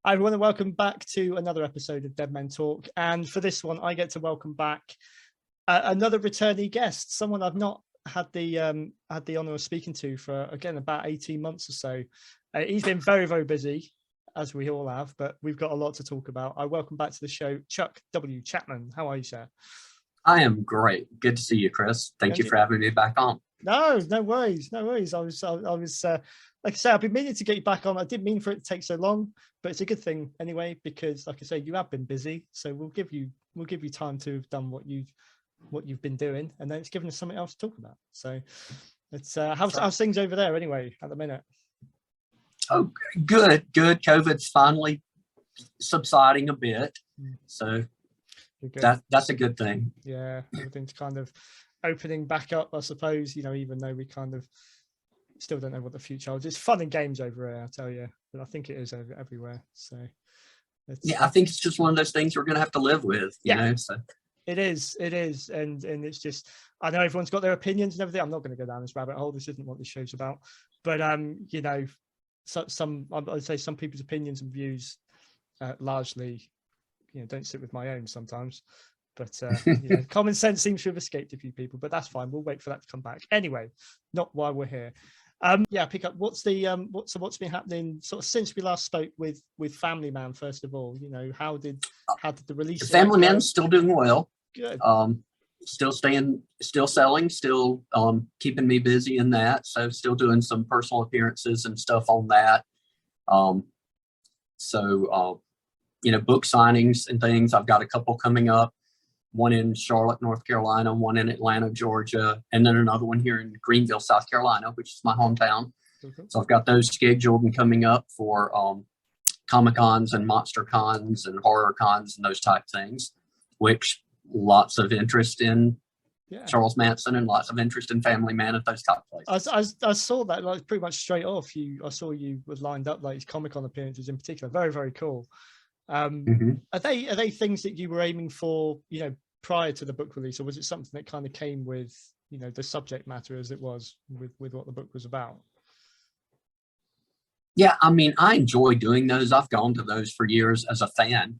I want to welcome back to another episode of Dead Men Talk. And for this one, I get to welcome back another returnee guest, someone I've not had the honor of speaking to for, again, about 18 months or so. He's been very, very busy, as we all have, but we've got a lot to talk about. I welcome back to the show, Chuck W Chapman. How are you, sir? I am great. Good to see you, Chris. Thank you for having me back on. No worries. I was like I say, I've been meaning to get you back on. I didn't mean for it to take so long, but it's a good thing anyway, because like I say, you have been busy. So we'll give you time to have done what you've been doing, and then it's given us something else to talk about. So it's how's things over there anyway at the minute? Oh, good. COVID's finally subsiding a bit. So that's a good thing. Yeah, everything's kind of opening back up, I suppose, even though we kind of still don't know what the future holds. It's fun and games over here, I tell you, but I think it is everywhere. So I think it's just one of those things we're going to have to live with, you know. So it is, and it's just, I know everyone's got their opinions and everything. I'm not going to go down this rabbit hole. This isn't what this show's about. But I'd say some people's opinions and views largely, don't sit with my own sometimes. But common sense seems to have escaped a few people, but that's fine. We'll wait for that to come back. Anyway, not while we're here. Pick up. What's been happening sort of since we last spoke with Family Man? First of all, how did the release? Family Man's still doing well. Good. Still selling, still keeping me busy in that. So still doing some personal appearances and stuff on that. Book signings and things. I've got a couple coming up. One in Charlotte, North Carolina, one in Atlanta, Georgia, and then another one here in Greenville, South Carolina, which is my hometown. Okay. So I've got those scheduled and coming up for Comic Cons and Monster Cons and Horror Cons and those type things, which lots of interest in Charles Manson and lots of interest in Family Man at those type places. I saw that like pretty much straight off. I saw you was lined up, like his Comic Con appearances in particular. Very, very cool. Are they things that you were aiming for, prior to the book release, or was it something that kind of came with, the subject matter as it was with what the book was about? Yeah, I mean, I enjoy doing those. I've gone to those for years as a fan.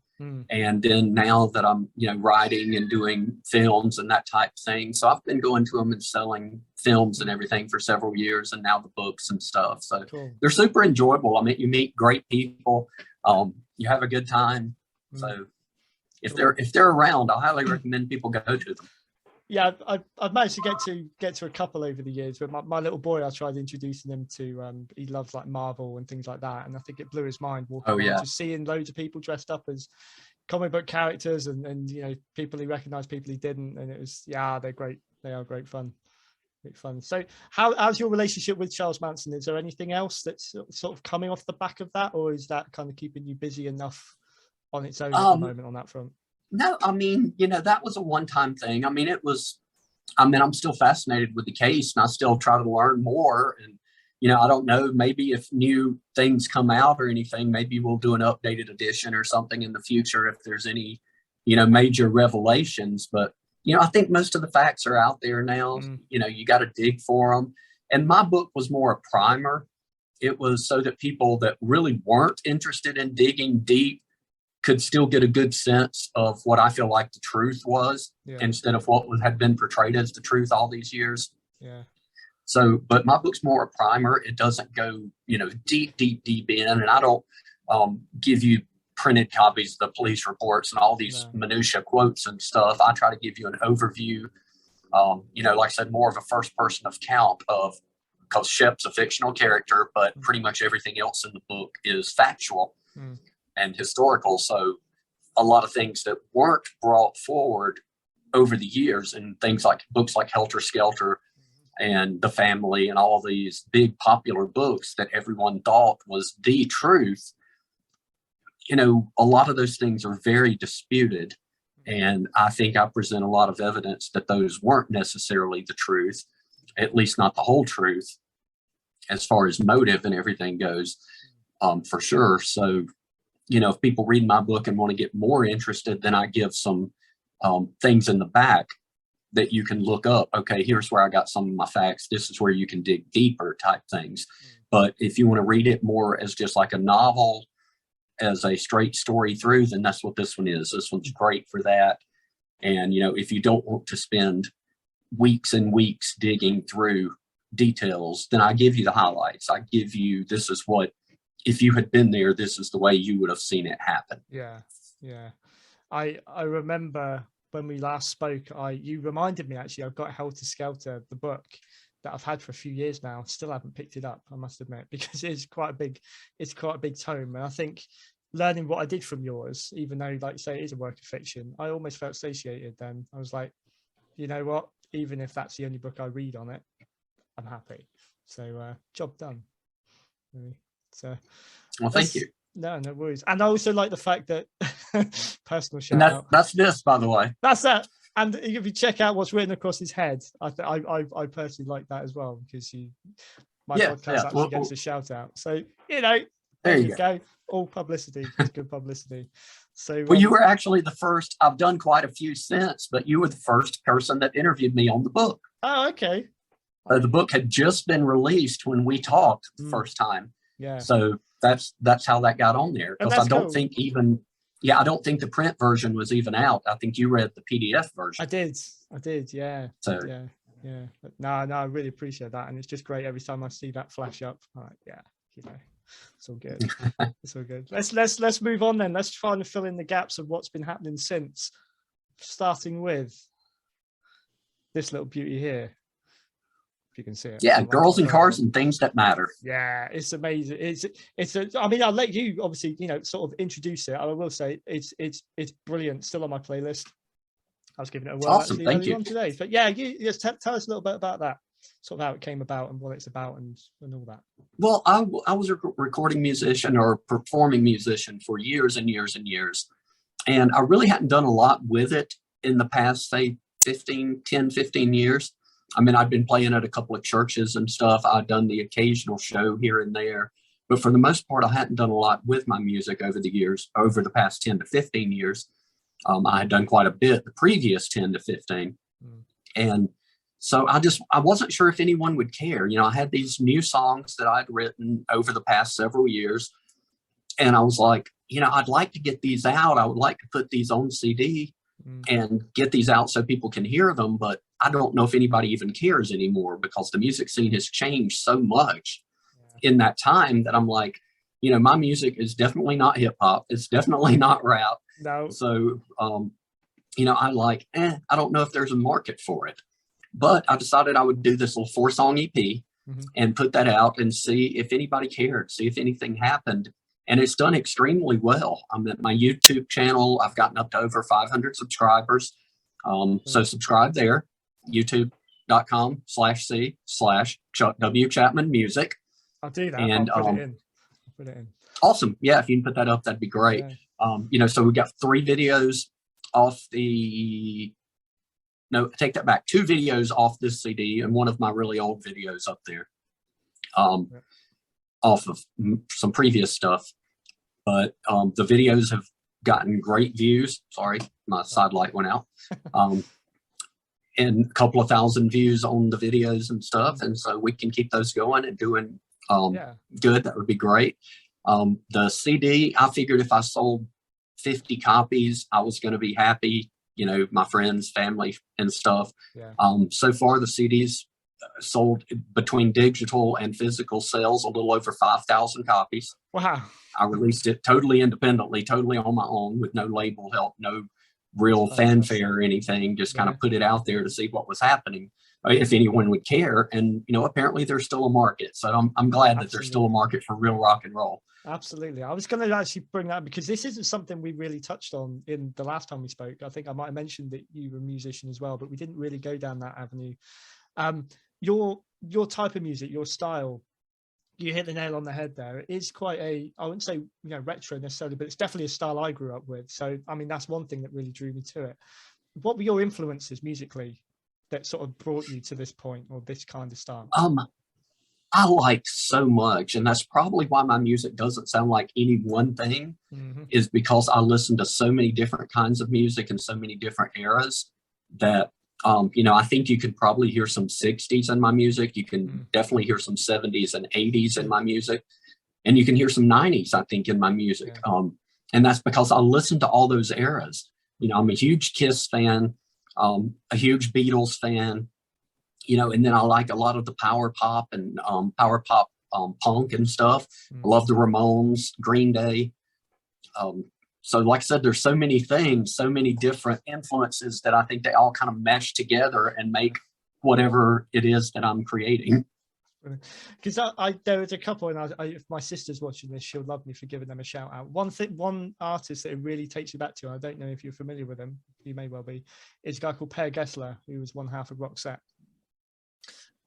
And then now that I'm, writing and doing films and that type of thing. So I've been going to them and selling films and everything for several years, and now the books and stuff. So cool. They're super enjoyable. I mean, you meet great people. You have a good time. So if they're around, I highly recommend people go to them. Yeah, I've managed to get to a couple over the years, but my little boy, I tried introducing him to, he loves like Marvel and things like that. And I think it blew his mind walking around, just seeing loads of people dressed up as comic book characters and people he recognized, people he didn't. And it was, they're great. They are great fun. Great fun. So how's your relationship with Charles Manson? Is there anything else that's sort of coming off the back of that? Or is that kind of keeping you busy enough on its own at the moment on that front? No, I mean, that was a one-time thing. I mean, I'm still fascinated with the case, and I still try to learn more. And, I don't know, maybe if new things come out or anything, maybe we'll do an updated edition or something in the future if there's any, major revelations. But, I think most of the facts are out there now. You got to dig for them. And my book was more a primer. It was so that people that really weren't interested in digging deep could still get a good sense of what I feel like the truth was, instead of what had been portrayed as the truth all these years. Yeah. So, but my book's more a primer. It doesn't go, deep in, and I don't give you printed copies of the police reports and all these minutia quotes and stuff. I try to give you an overview, like I said, more of a first person account of, because Shep's a fictional character, but pretty much everything else in the book is factual and historical. So a lot of things that weren't brought forward over the years, and things like books like Helter Skelter and The Family and all these big popular books that everyone thought was the truth, a lot of those things are very disputed. And I think I present a lot of evidence that those weren't necessarily the truth, at least not the whole truth, as far as motive and everything goes, for sure. So, if people read my book and want to get more interested, then I give some things in the back that you can look up. Okay, here's where I got some of my facts. This is where you can dig deeper type things. But if you want to read it more as just like a novel, as a straight story through, then that's what this one is. This one's great for that. And, you know, if you don't want to spend weeks and weeks digging through details, then I give you the highlights. I give you, this is what, if you had been there, this is the way you would have seen it happen. Yeah. Yeah. I remember when we last spoke, you reminded me, actually, I've got Helter Skelter, the book that I've had for a few years now. Still haven't picked it up, I must admit, because it's quite a big tome. And I think learning what I did from yours, even though, like you say, it is a work of fiction, I almost felt satiated then. I was like, you know what, even if that's the only book I read on it, I'm happy. So job done. Really. So well, thank you. No worries. And I also like the fact that personal shout out. That's this, by the way. That's that. And if you check out what's written across his head, I personally like that as well, because my podcast actually gets a shout out. So, you know, there you go. All publicity is good publicity. So, well, you were actually the first. I've done quite a few since, but you were the first person that interviewed me on the book. Oh, okay. The book had just been released when we talked the first time. Yeah. So that's how that got on there. Because I don't think I don't think the print version was even out. I think you read the PDF version. I did. Yeah. So yeah. But no, I really appreciate that, and it's just great every time I see that flash up. I'm like, yeah, you know, it's all good. It's all good. Let's move on then. Let's try and fill in the gaps of what's been happening since, starting with this little beauty here. You can see it. Yeah, girls and cars and things that matter. Yeah, it's amazing. I mean, I'll let you obviously, you know, sort of introduce it. I will say it's brilliant. Still on my playlist. I was giving it a whirl awesome. Thank you. On today. But yeah, you just tell us a little bit about that, sort of how it came about and what it's about and all that. Well, I was a recording musician or performing musician for years and years and years. And I really hadn't done a lot with it in the past, say 10, 15 years. I mean, I've been playing at a couple of churches and stuff. I've done the occasional show here and there, but for the most part, I hadn't done a lot with my music over the past 10 to 15 years. I had done quite a bit the previous 10 to 15. And so I wasn't sure if anyone would care. You know, I had these new songs that I'd written over the past several years. And I was like, you know, I'd like to get these out. I would like to put these on CD and get these out so people can hear them. But I don't know if anybody even cares anymore, because the music scene has changed so much in that time that I'm like, you know, my music is definitely not hip hop. It's definitely not rap. No. So, you know, I don't know if there's a market for it, but I decided I would do this little 4-song EP and put that out and see if anybody cared, see if anything happened. And it's done extremely well. I'm at my YouTube channel. I've gotten up to over 500 subscribers. So subscribe there, youtube.com/C/Chuck W Chapman Music. I'll do that. And I'll put it in. Awesome. Yeah, if you can put that up, that'd be great. Yeah. You know, so we got 3 videos off take that back. 2 videos off this CD and one of my really old videos up there. Off of some previous stuff. But the videos have gotten great views. Sorry, my side light went out. And a couple of thousand views on the videos and stuff. And so we can keep those going and doing good. That would be great. The CD, I figured if I sold 50 copies, I was going to be happy, you know, my friends, family and stuff. Yeah. So far the CDs sold between digital and physical sales a little over 5,000 copies. Wow. I released it totally independently, totally on my own, with no label help, no real fanfare or anything, just kind of put it out there to see what was happening, if anyone would care. And, you know, apparently there's still a market. So I'm glad that there's still a market for real rock and roll. Absolutely. I was going to actually bring that, because this isn't something we really touched on in the last time we spoke. I think I might have mentioned that you were a musician as well, but we didn't really go down that avenue. Your type of music, your style, you hit the nail on the head there. It is quite I wouldn't say, you know, retro necessarily, but it's definitely a style I grew up with. So, I mean, that's one thing that really drew me to it. What were your influences musically that sort of brought you to this point, or this kind of style? I like so much, and that's probably why my music doesn't sound like any one thing, is because I listen to so many different kinds of music and so many different eras that, you know, I think you could probably hear some 60s in my music. You can definitely hear some 70s and 80s in my music. And you can hear some 90s, I think, in my music. Yeah. And that's because I listen to all those eras. You know, I'm a huge Kiss fan, a huge Beatles fan, you know, and then I like a lot of the power pop and punk and stuff. I love the Ramones, Green Day. So like I said, there's so many things, so many different influences that I think they all kind of mesh together and make whatever it is that I'm creating. Because there was a couple, and if my sister's watching this, she'll love me for giving them a shout out. One artist that it really takes you back to, I don't know if you're familiar with him, you may well be, is a guy called Per Gessler, who was one half of Roxette.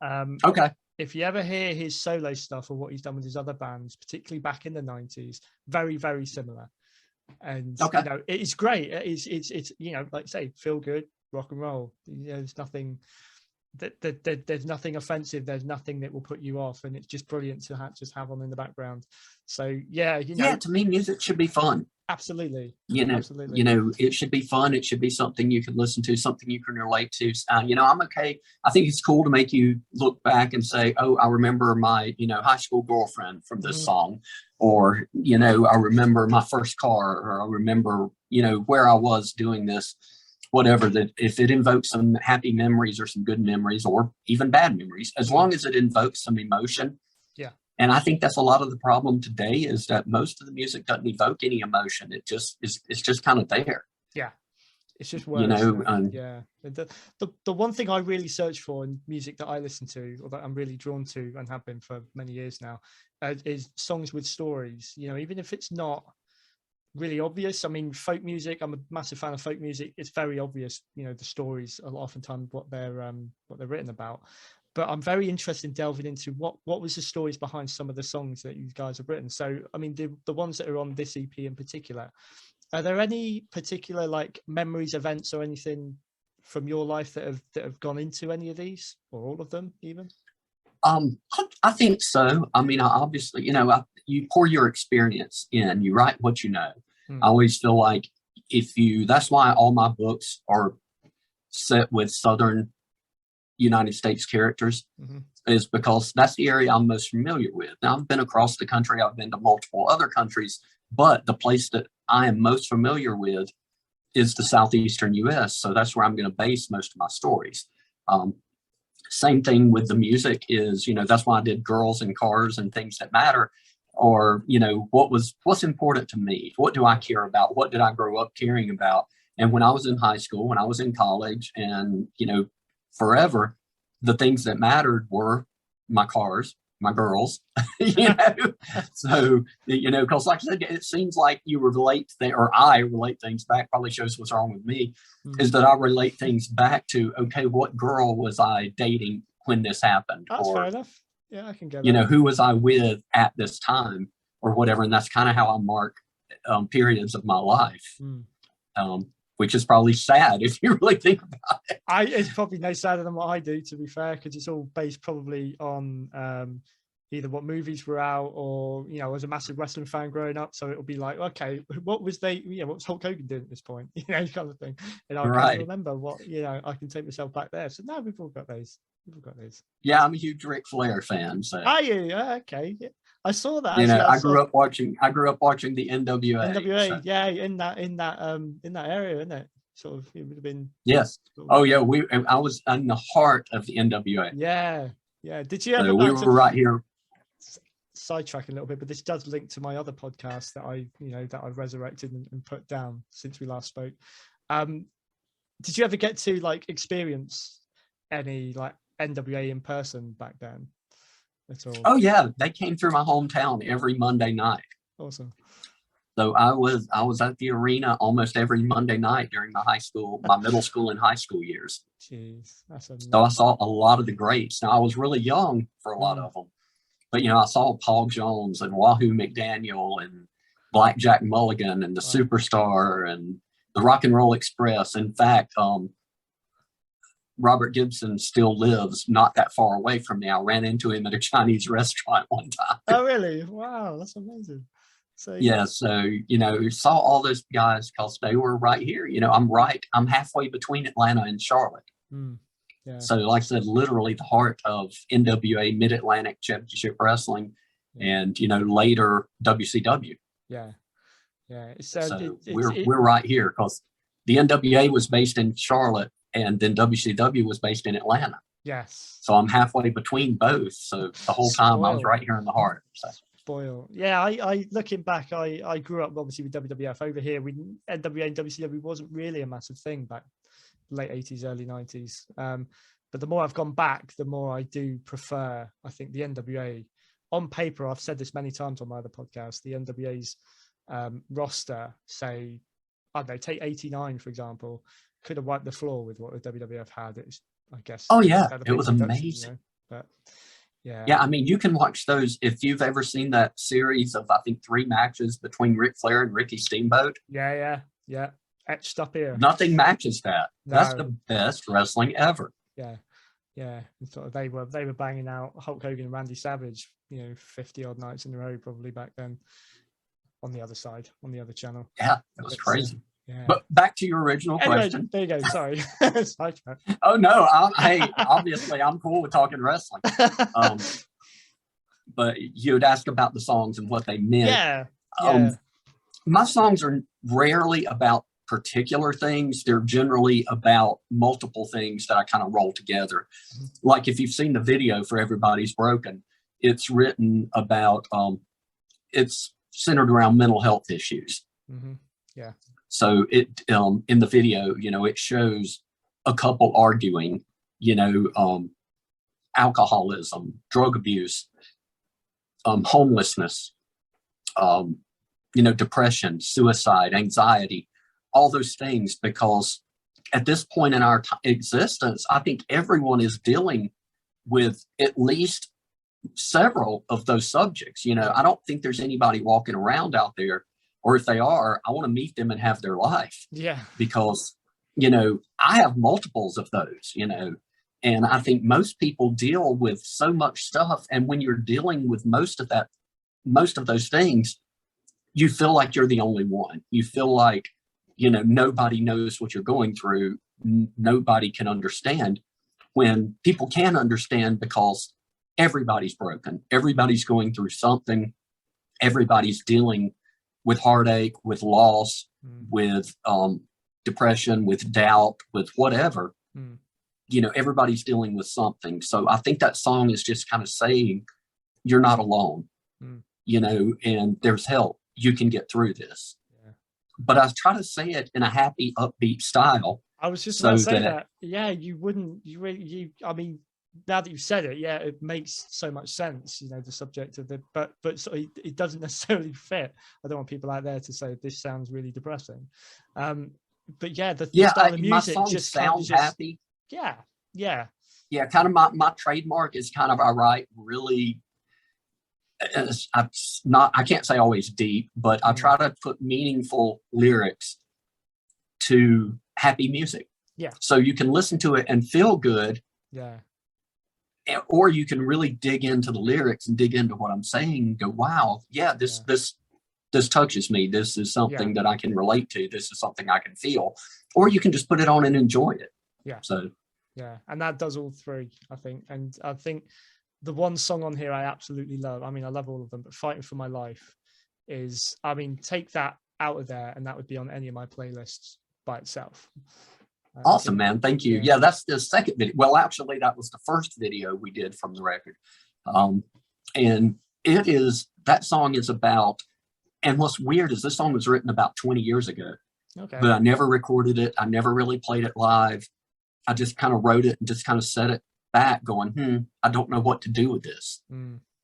Okay. If you ever hear his solo stuff or what he's done with his other bands, particularly back in the 90s, very, very similar. And you know, it's great. It's you know, like say, feel good, rock and roll. You know, there's nothing there's nothing offensive. There's nothing that will put you off, and it's just brilliant to just have on in the background. So yeah, you know, to me, music should be fun. Absolutely. You know, absolutely. You know, it should be fun. It should be something you can listen to, something you can relate to. You know, I'm okay. I think it's cool to make you look back and say, oh, I remember my, you know, high school girlfriend from this song, or, you know, I remember my first car, or I remember, you know, where I was doing this, whatever, that if it invokes some happy memories or some good memories or even bad memories, as long as it invokes some emotion. Yeah. And I think that's a lot of the problem today, is that most of the music doesn't evoke any emotion. It just is, it's just kind of there. Yeah. It's just words. You know, yeah. The one thing I really search for in music that I listen to, or that I'm really drawn to and have been for many years now, is songs with stories. You know, even if it's not really obvious. I mean, folk music, I'm a massive fan of folk music. It's very obvious, you know, the stories are oftentimes what they're written about. But I'm very interested in delving into what was the stories behind some of the songs that you guys have written. So, I mean, the ones that are on this EP in particular, are there any particular like memories, events, or anything from your life that have gone into any of these, or all of them even? I think so. I mean, obviously, you know, you pour your experience in, you write what you know. I always feel like that's why all my books are set with Southern United States characters, is because that's the area I'm most familiar with. Now, I've been across the country, I've been to multiple other countries, but the place that I am most familiar with is the Southeastern US. So that's where I'm going to base most of my stories. Same thing with the music is, you know, that's why I did Girls and Cars and Things That Matter, or, you know, what's important to me? What do I care about? What did I grow up caring about? And when I was in high school, when I was in college, and, you know, forever, the things that mattered were my cars, my girls, you know. So, you know, because like I said, it seems like you relate or I relate things back, probably shows what's wrong with me, is that I relate things back to, okay, what girl was I dating when this happened? That's fair enough. Yeah, I can get that. You know, who was I with at this time or whatever. And that's kind of how I mark periods of my life. Which is probably sad if you really think about it. It's probably no sadder than what I do, to be fair, because it's all based probably on either what movies were out, or, you know, I was a massive wrestling fan growing up, so it'll be like, okay, what was Hulk Hogan doing at this point? You know, kind of thing. And I can't remember what, you know, I can take myself back there. So now we've all got those. Yeah, I'm a huge Ric Flair fan. So are you? Okay. Yeah. I saw that. You know, I grew up watching the NWA. NWA, so. Yeah, in that area, isn't it? Sort of, it would have been. Yes. Oh yeah, I was in the heart of the NWA. Yeah. Did you ever? So we were right here. Sidetracking a little bit, but this does link to my other podcast that I've resurrected and put down since we last spoke. Did you ever get to like experience any like NWA in person back then at all? Oh yeah, they came through my hometown every Monday night. Awesome. So I was at the arena almost every Monday night during my middle school and high school years. Jeez, that's amazing. So I saw a lot of the greats. Now I was really young for a lot of them, but you know, I saw Paul Jones and Wahoo McDaniel and Blackjack Mulligan and the Superstar and the Rock and Roll Express. In fact, Robert Gibson still lives not that far away from me. I ran into him at a Chinese restaurant one time. Oh, really? Wow, that's amazing. So yeah, so, you know, saw all those guys because they were right here. You know, I'm halfway between Atlanta and Charlotte. Yeah. So like I said, literally the heart of NWA, Mid-Atlantic Championship Wrestling. and, you know, later WCW. Yeah. So we're right here because the NWA was based in Charlotte and then WCW was based in Atlanta. Yes. So I'm halfway between both. So the whole time I was right here in the heart. So. Spoil. Yeah, I looking back, I grew up obviously with WWF over here. NWA and WCW wasn't really a massive thing back late 80s, early 90s. But the more I've gone back, the more I do prefer, I think, the NWA. On paper, I've said this many times on my other podcast, the NWA's roster, say, I don't know, take 89, for example, could have wiped the floor with what the WWF had. It's, I guess. Oh, yeah. It was amazing. You know? But yeah. Yeah, I mean, you can watch those if you've ever seen that series of, I think, 3 matches between Ric Flair and Ricky Steamboat. Yeah. Etched up here. Nothing matches that. No. That's the best wrestling ever. Yeah. And sort of they were banging out Hulk Hogan and Randy Savage, you know, 50 odd nights in a row probably back then on the other side, on the other channel. Yeah, it was crazy. Yeah. But back to your original question. There you go. Sorry. Oh no! Hey, obviously I'm cool with talking wrestling. But you would ask about the songs and what they meant. Yeah. My songs are rarely about particular things. They're generally about multiple things that I kind of roll together. Mm-hmm. Like if you've seen the video for Everybody's Broken, it's written about. It's centered around mental health issues. Mm-hmm. Yeah. So it in the video, you know, it shows a couple arguing, you know, alcoholism, drug abuse, homelessness, you know, depression, suicide, anxiety, all those things, because at this point in our existence, I think everyone is dealing with at least several of those subjects. You know, I don't think there's anybody walking around out there, or if they are, I want to meet them and have their life. Yeah. Because, you know, I have multiples of those, you know, and I think most people deal with so much stuff. And when you're dealing with most of those things, you feel like you're the only one. You feel like, you know, nobody knows what you're going through. Nobody can understand, when people can understand, because everybody's broken. Everybody's going through something. Everybody's dealing with heartache, with loss, with depression, with doubt, with whatever. You know, everybody's dealing with something. So I think that song is just kind of saying, you're not alone, you know, and there's help. You can get through this. Yeah. But I try to say it in a happy, upbeat style. I was just about to say that. Yeah, I mean, now that you've said it, yeah, it makes so much sense, you know, the subject of the, but so it doesn't necessarily fit. I don't want people out there to say this sounds really depressing. But yeah, the style of music just sounds happy. Yeah. Kind of my trademark is kind of, I write really, I can't say always deep, but I try to put meaningful lyrics to happy music. Yeah. So you can listen to it and feel good. Yeah. Or you can really dig into the lyrics and dig into what I'm saying and go, wow, yeah, this touches me. This is something that I can relate to. This is something I can feel. Or you can just put it on and enjoy it. Yeah. So. Yeah. And that does all three, I think. And I think the one song on here I absolutely love, I mean, I love all of them, but Fighting for My Life is, I mean, take that out of there and that would be on any of my playlists by itself. Awesome, man. Thank you. Yeah, that's the second video. Well, actually, that was the first video we did from the record. And that song is about, and what's weird is this song was written about 20 years ago. Okay. But I never recorded it. I never really played it live. I just kind of wrote it and just kind of set it back going, I don't know what to do with this.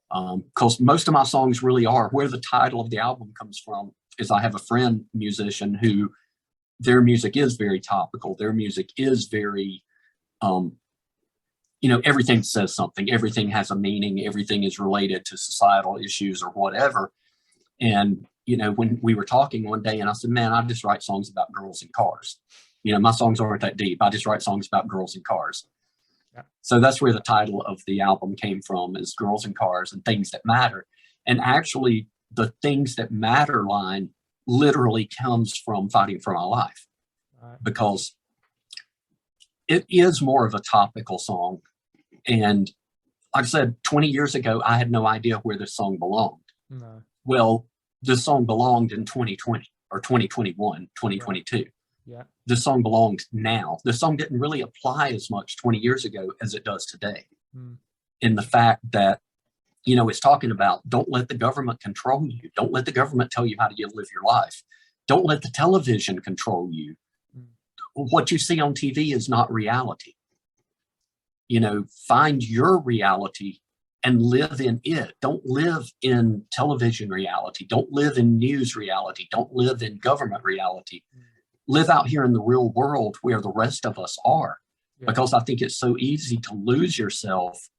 Because most of my songs really are, where the title of the album comes from is I have a friend musician who, their music is very topical. Their music is very, you know, everything says something. Everything has a meaning. Everything is related to societal issues or whatever. And, you know, when we were talking one day and I said, man, I just write songs about girls and cars. You know, my songs aren't that deep. I just write songs about girls and cars. Yeah. So that's where the title of the album came from, is Girls and Cars and Things That Matter. And actually the Things That Matter line literally comes from Fighting for My Life, because it is more of a topical song. And like I said, 20 years ago, I had no idea where this song belonged. No. Well, this song belonged in 2020 or 2021, 2022. Yeah. This song belongs now. The song didn't really apply as much 20 years ago as it does today. In the fact that, you know, it's talking about, don't let the government control you. Don't let the government tell you how to live your life. Don't let the television control you. What you see on TV is not reality. You know, find your reality and live in it. Don't live in television reality. Don't live in news reality. Don't live in government reality. Live out here in the real world where the rest of us are. Yeah. Because I think it's so easy to lose yourself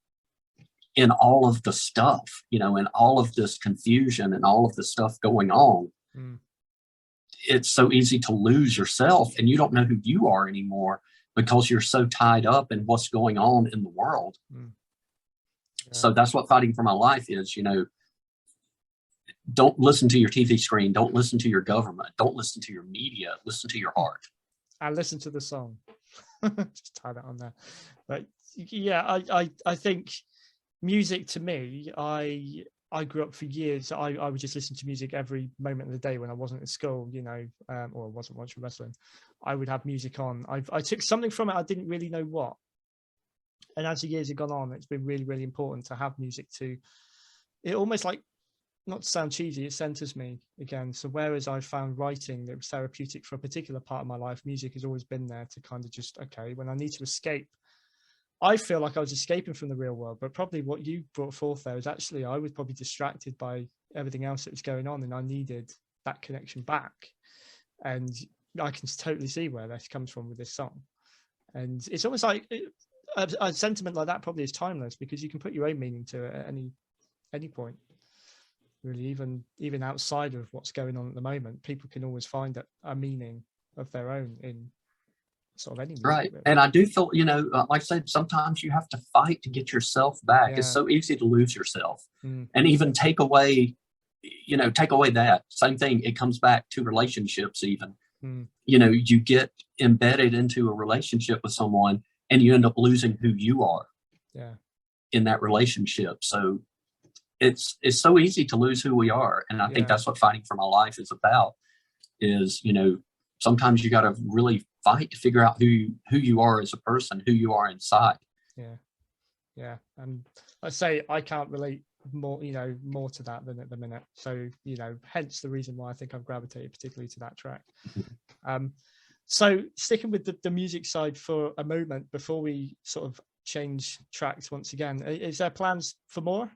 in all of the stuff, you know, in all of this confusion and all of the stuff going on. It's so easy to lose yourself, and you don't know who you are anymore because you're so tied up in what's going on in the world. Yeah. So that's what fighting for my life is, you know. Don't listen to your TV screen. Don't listen to your government. Don't listen to your media. Listen to your heart. And listen to the song. Just tie that on there. But yeah, I think music to me, I grew up for years. I would just listen to music every moment of the day when I wasn't at school, you know, or wasn't watching wrestling. I would have music on. I took something from it. I didn't really know what. And as the years have gone on, it's been really, really important to have music to, it almost like, not to sound cheesy, it centers me again. So whereas I found writing that was therapeutic for a particular part of my life, music has always been there to kind of just, okay, when I need to escape, I feel like I was escaping from the real world, but probably what you brought forth there is actually, I was probably distracted by everything else that was going on, and I needed that connection back. And I can totally see where this comes from with this song. And it's almost like a sentiment like that probably is timeless, because you can put your own meaning to it at any point. Really, even outside of what's going on at the moment, people can always find a meaning of their own in sort of any music. Right. Really. And I do feel, you know, like I said, sometimes you have to fight to get yourself back. Yeah. It's so easy to lose yourself. And even take away that same thing. It comes back to relationships even. You know, you get embedded into a relationship with someone and you end up losing who you are in that relationship. So it's so easy to lose who we are. And I think that's what fighting for my life is about, is, you know, sometimes you got to really fight to figure out who you are as a person, who you are inside. Yeah. And I say, I can't relate more to that than at the minute. So, you know, hence the reason why I think I've gravitated particularly to that track. So sticking with the music side for a moment before we sort of change tracks once again, is there plans for more?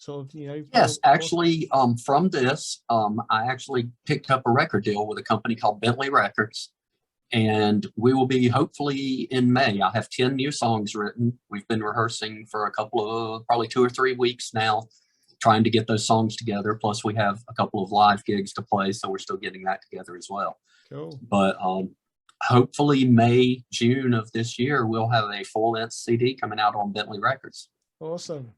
Sort of, you know. Yes, actually, from this, I actually picked up a record deal with a company called Bentley Records, and we will be hopefully in May. I have 10 new songs written. We've been rehearsing for a couple of, probably 2 or 3 weeks now, trying to get those songs together. Plus we have a couple of live gigs to play, so we're still getting that together as well. Cool. But hopefully May, June of this year, we'll have a full-length CD coming out on Bentley Records. Awesome.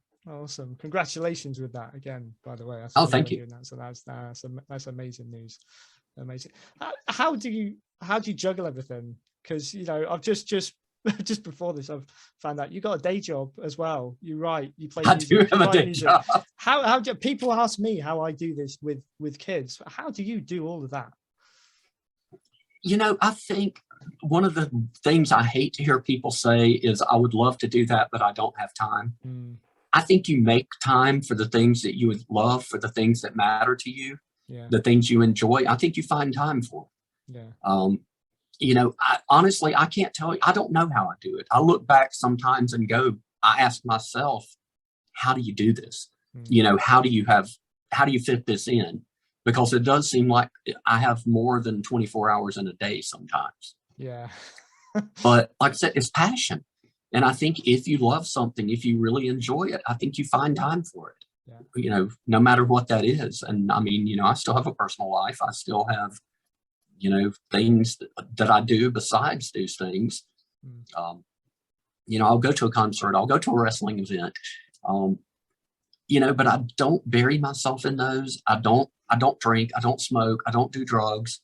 Congratulations with that again, by the way. Thank you. So that's amazing news. Amazing. How do you juggle everything? Because, you know, I've just before this, I've found out you got a day job as well. You write, you play music. I do have a day job. How do people ask me how I do this with kids? How do you do all of that? You know, I think one of the things I hate to hear people say is, I would love to do that, but I don't have time. I think you make time for the things that you would love, for the things that matter to you, the things you enjoy. I think you find time for. You know, honestly, I can't tell you. I don't know how I do it. I look back sometimes and I ask myself, how do you do this? You know, how do you fit this in? Because it does seem like I have more than 24 hours in a day sometimes. Yeah. But like I said, it's passion. And I think if you love something, if you really enjoy it, I think you find time for it, you know, no matter what that is. And I mean, you know, I still have a personal life. I still have, you know, things that I do besides those things. You know, I'll go to a concert, I'll go to a wrestling event, you know, but I don't bury myself in those. I don't drink, I don't smoke, I don't do drugs.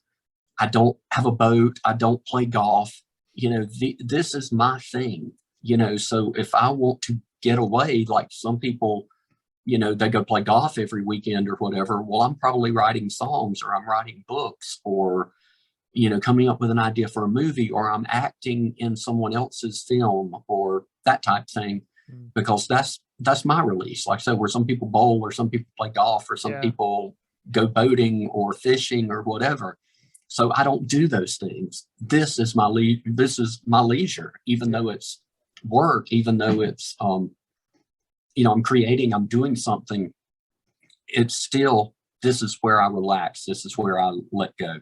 I don't have a boat. I don't play golf. You know, this is my thing. You know, so if I want to get away. Like some people, you know, they go play golf every weekend or whatever. Well, I'm probably writing songs, or I'm writing books, or, you know, coming up with an idea for a movie, or I'm acting in someone else's film, or that type thing, because that's my release. Like I said, where some people bowl, or some people play golf, or some people go boating or fishing or whatever. So I don't do those things. This is my leisure, even though it's work, even though it's, you know, I'm creating, I'm doing something. It's still, this is where I relax. This is where I let go,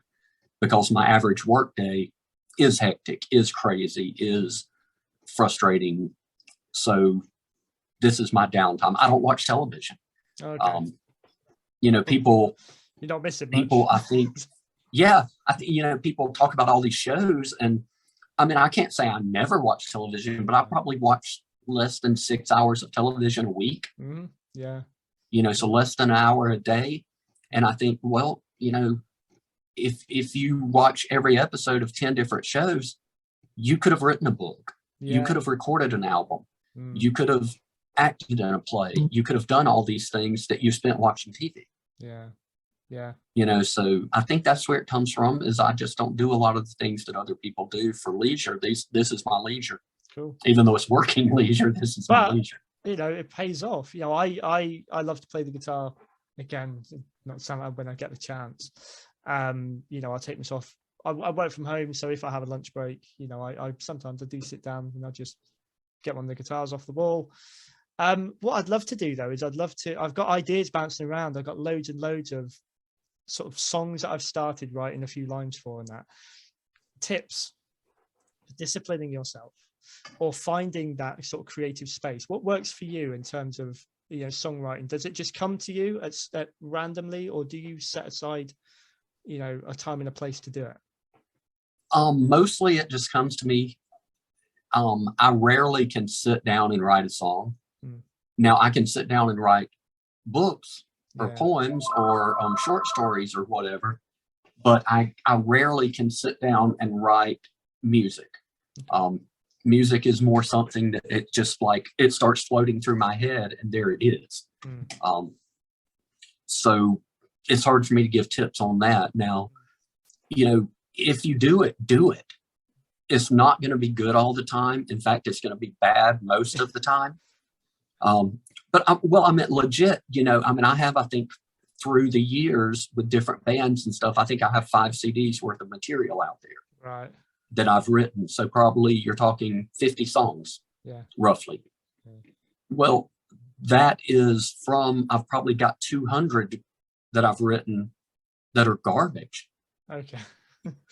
because my average work day is hectic, is crazy, is frustrating. So this is my downtime. I don't watch television. Okay. You know, people, you don't miss it much. People, I think, yeah, you know, people talk about all these shows, and I mean, I can't say I never watch television, but I probably watch less than 6 hours of television a week. Mm-hmm. Yeah. You know, so less than an hour a day. And I think, well, you know, if you watch every episode of 10 different shows, you could have written a book. Yeah. You could have recorded an album. You could have acted in a play. You could have done all these things that you spent watching TV. Yeah. Yeah. You know, so I think that's where it comes from, is I just don't do a lot of the things that other people do for leisure. This is my leisure. Cool. Even though it's working leisure, this is my leisure. You know, it pays off. You know, I love to play the guitar. Again, not sound like when I get the chance. You know, I'll take myself. I work from home, so if I have a lunch break, you know, I sometimes I do sit down and I just get one of the guitars off the wall. What I'd love to do though is I've got ideas bouncing around. I've got loads and loads of sort of songs that I've started writing a few lines for, and that tips for disciplining yourself or finding that sort of creative space. What works for you in terms of, you know, songwriting? Does it just come to you at randomly, or do you set aside, you know, a time and a place to do it? Mostly it just comes to me. I rarely can sit down and write a song. Now I can sit down and write books or poems or short stories or whatever, but I rarely can sit down and write music. Music is more something that it just like, it starts floating through my head and there it is. So it's hard for me to give tips on that. Now, you know, if you do it, do it. It's not going to be good all the time. In fact, it's going to be bad most of the time. But I meant legit, you know, I mean, I have, I think through the years with different bands and stuff, I think I have 5 CDs worth of material out there. Right. That I've written. So probably you're talking 50 songs, roughly. Well, that is from, I've probably got 200 that I've written that are garbage. Okay.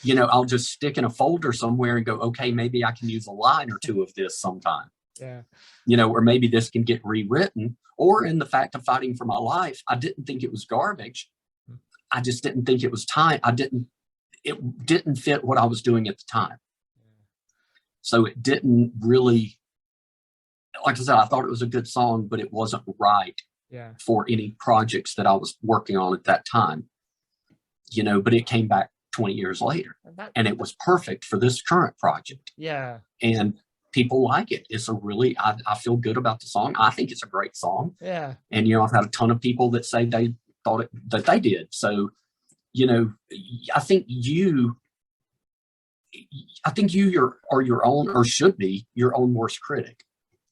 You know, I'll just stick in a folder somewhere and go, okay, maybe I can use a line or two of this sometime. Yeah. You know, or maybe this can get rewritten. Or in the fact of fighting for my life, I didn't think it was garbage. I just didn't think it was time. It didn't fit what I was doing at the time. So it didn't really, like I said, I thought it was a good song, but it wasn't right for any projects that I was working on at that time. You know, but it came back 20 years later and it was perfect for this current project. Yeah. And people like it. It's a really, I feel good about the song. I think it's a great song. Yeah. And, you know, I've had a ton of people that say they thought that they did. So, you know, I think you are your own, or should be your own worst critic.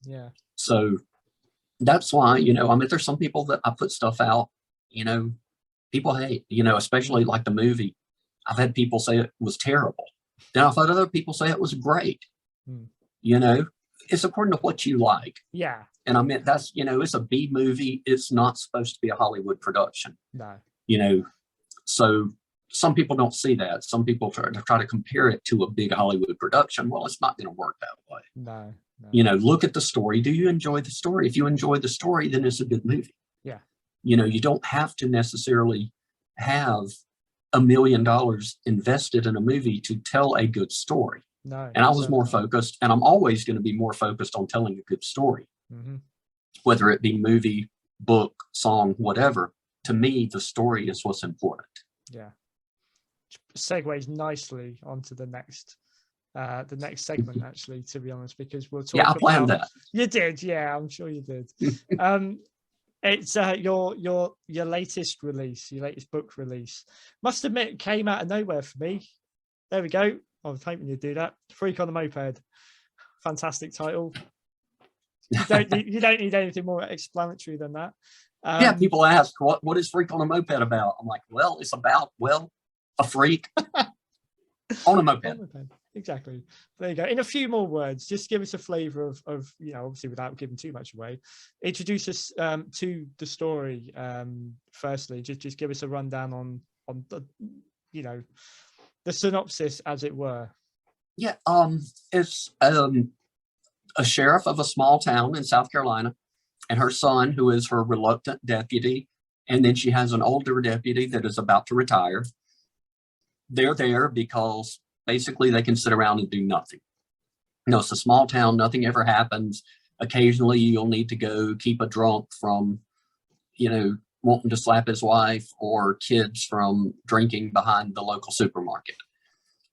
Yeah. So that's why, you know, I mean, there's some people that I put stuff out, you know, people hate, you know, especially like the movie. I've had people say it was terrible. Then I've had other people say it was great. You know, it's according to what you like. Yeah. And I mean, that's, you know, it's a B movie. It's not supposed to be a Hollywood production. No. You know, so some people don't see that. Some people try to compare it to a big Hollywood production. Well, it's not going to work that way. No. You know, look at the story. Do you enjoy the story? If you enjoy the story, then it's a good movie. Yeah. You know, you don't have to necessarily have $1 million invested in a movie to tell a good story. No. And I was more focused, and I'm always going to be more focused on telling a good story, whether it be movie, book, song, whatever. To me, the story is what's important. Yeah. Segues nicely onto the next the next segment, actually, to be honest, because we'll talk. Yeah, I planned that. You did, yeah, I'm sure you did. It's your latest release, your latest book release. Must admit, it came out of nowhere for me. There we go. I was hoping you'd do that. Freak on a Moped. Fantastic title. You don't need anything more explanatory than that. Yeah, people ask, what is Freak on a Moped about? I'm like, well, it's about, a freak on a moped. Exactly. There you go. In a few more words, just give us a flavor of obviously without giving too much away. Introduce us to the story. Firstly, just give us a rundown on the the synopsis, as it were. Yeah, it's a sheriff of a small town in South Carolina, and her son, who is her reluctant deputy, and then she has an older deputy that is about to retire. They're there because basically they can sit around and do nothing. It's a small town, nothing ever happens. Occasionally you'll need to go keep a drunk from, wanting to slap his wife, or kids from drinking behind the local supermarket.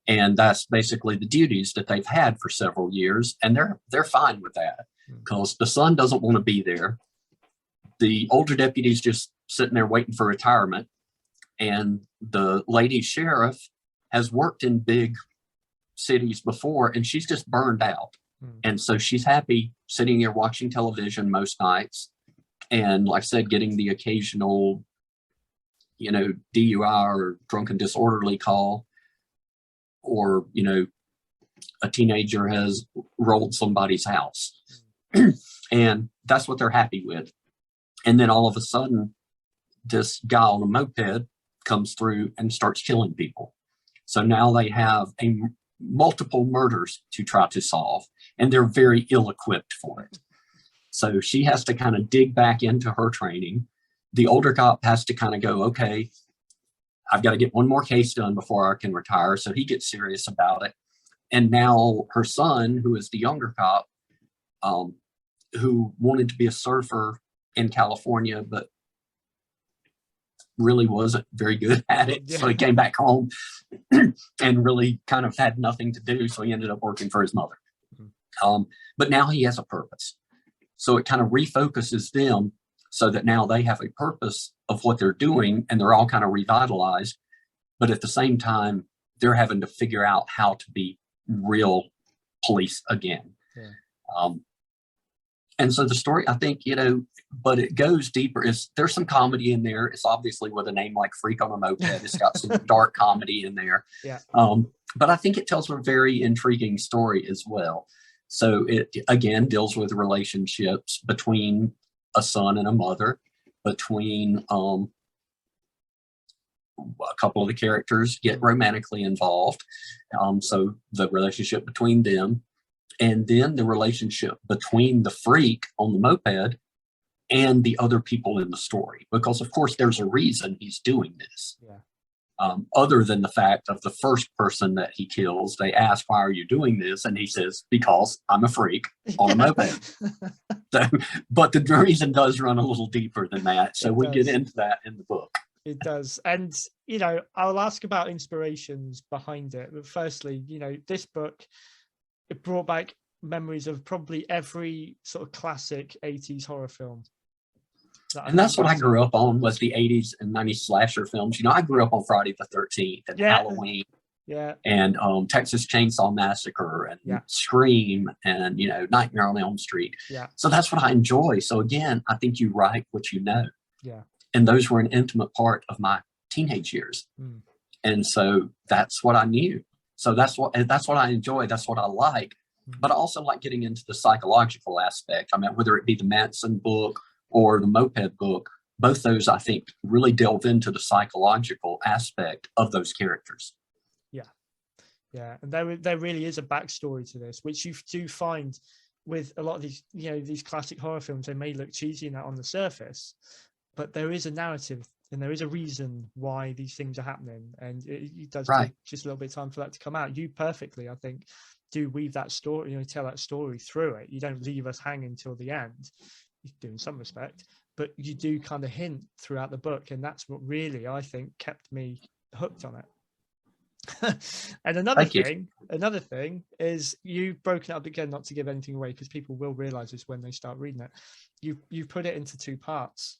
And that's basically the duties that they've had for several years. And they're fine with that because the son doesn't want to be there. The older deputy's just sitting there waiting for retirement. And the lady sheriff has worked in big cities before, and she's just burned out. And so she's happy sitting here watching television most nights. And like I said, getting the occasional, DUI or drunken disorderly call, or, a teenager has rolled somebody's house. And that's what they're happy with. And then all of a sudden, this guy on a moped comes through and starts killing people. So now they have multiple murders to try to solve, and they're very ill-equipped for it. So she has to kind of dig back into her training. The older cop has to kind of go, okay, I've got to get one more case done before I can retire. So he gets serious about it. And now her son, who is the younger cop, who wanted to be a surfer in California, but really wasn't very good at it. So he came back home and really kind of had nothing to do. So he ended up working for his mother. But now he has a purpose. So it kind of refocuses them so that now they have a purpose of what they're doing, and they're all kind of revitalized. But at the same time, they're having to figure out how to be real police again. And so the story, I think, but it goes deeper. There's some comedy in there. It's obviously with a name like Freak on a Moped. It's got some dark comedy in there. But I think it tells a very intriguing story as well. So it, again, deals with relationships between a son and a mother, between a couple of the characters get romantically involved. So the relationship between them, and then the relationship between the freak on the moped and the other people in the story, because of course there's a reason he's doing this. Other than the fact of the first person that he kills, they ask, why are you doing this? And he says, because I'm a freak on a moped. But the reason does run a little deeper than that. So we get into that in the book. It does. And, I'll ask about inspirations behind it. But firstly, this book, it brought back memories of probably every sort of classic 80s horror film. And that's what I grew up on, was the 80s and 90s slasher films. I grew up on Friday the 13th and Halloween and Texas Chainsaw Massacre and Scream and, Nightmare on Elm Street. So that's what I enjoy. So again, I think you write what you know. And those were an intimate part of my teenage years. And so that's what I knew. So that's what I enjoy. That's what I like. But I also like getting into the psychological aspect. I mean, whether it be the Manson book or the Moped book, both those, I think, really delve into the psychological aspect of those characters. And there really is a backstory to this, which you do find with a lot of these, these classic horror films. They may look cheesy on the surface, but there is a narrative and there is a reason why these things are happening. And it does take just a little bit of time for that to come out. You perfectly, I think, do weave that story, tell that story through it. You don't leave us hanging till the end. You do in some respect, but you do kind of hint throughout the book. And that's what really, I think, kept me hooked on it. And another thing is you've broken up, again, not to give anything away, because people will realize this when they start reading it. You've put it into 2 parts.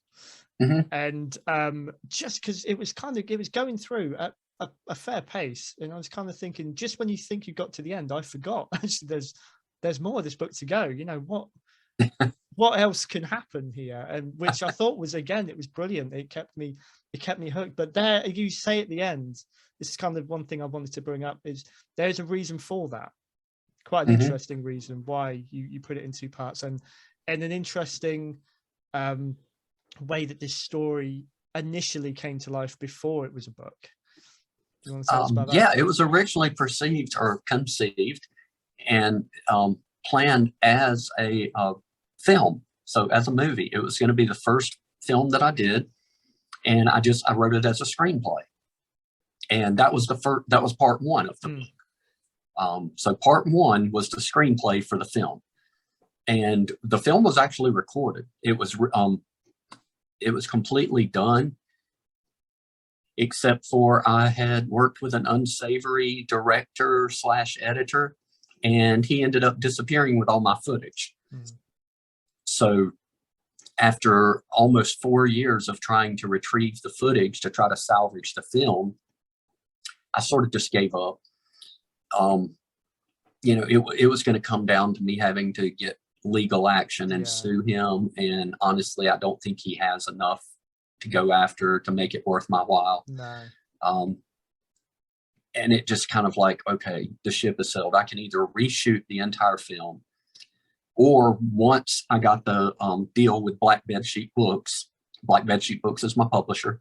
And just because it was going through at a fair pace, and I was kind of thinking, just when you think you got to the end, I forgot actually there's more of this book to go. You know, what else can happen here? And which I thought was, again, it was brilliant. It kept me hooked. But there, you say at the end, this is kind of one thing I wanted to bring up, is there's a reason for that, quite an interesting reason why you put it in 2 parts, and an interesting way that this story initially came to life before it was a book. Do you want to tell us about that? Yeah, it was originally perceived or conceived and planned as a film. So as a movie, it was going to be the first film that I did, and I wrote it as a screenplay, and that was part 1 of the book. So part 1 was the screenplay for the film, and the film was actually recorded. It was completely done, except for I had worked with an unsavory director / editor, and he ended up disappearing with all my footage. So after almost 4 years of trying to retrieve the footage to try to salvage the film, I sort of just gave up. You know, it was going to come down to me having to get legal action and sue him. And honestly, I don't think he has enough to go after to make it worth my while. No. And it just kind of like, okay, the ship has sailed. I can either reshoot the entire film, or once I got the deal with Black Bedsheet Books is my publisher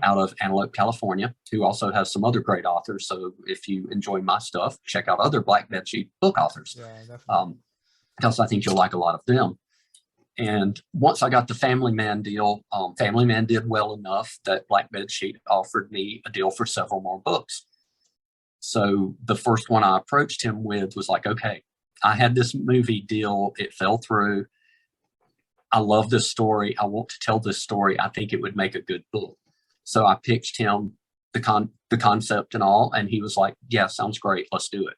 out of Antelope, California, who also has some other great authors. So if you enjoy my stuff, check out other Black Bedsheet book authors. Yeah, definitely. Because I think you'll like a lot of them. And once I got the Family Man deal, Family Man did well enough that Black Bedsheet offered me a deal for several more books. So the first one I approached him with was like, okay, I had this movie deal. It fell through. I love this story. I want to tell this story. I think it would make a good book. So I pitched him the concept and all, and he was like, yeah, sounds great. Let's do it.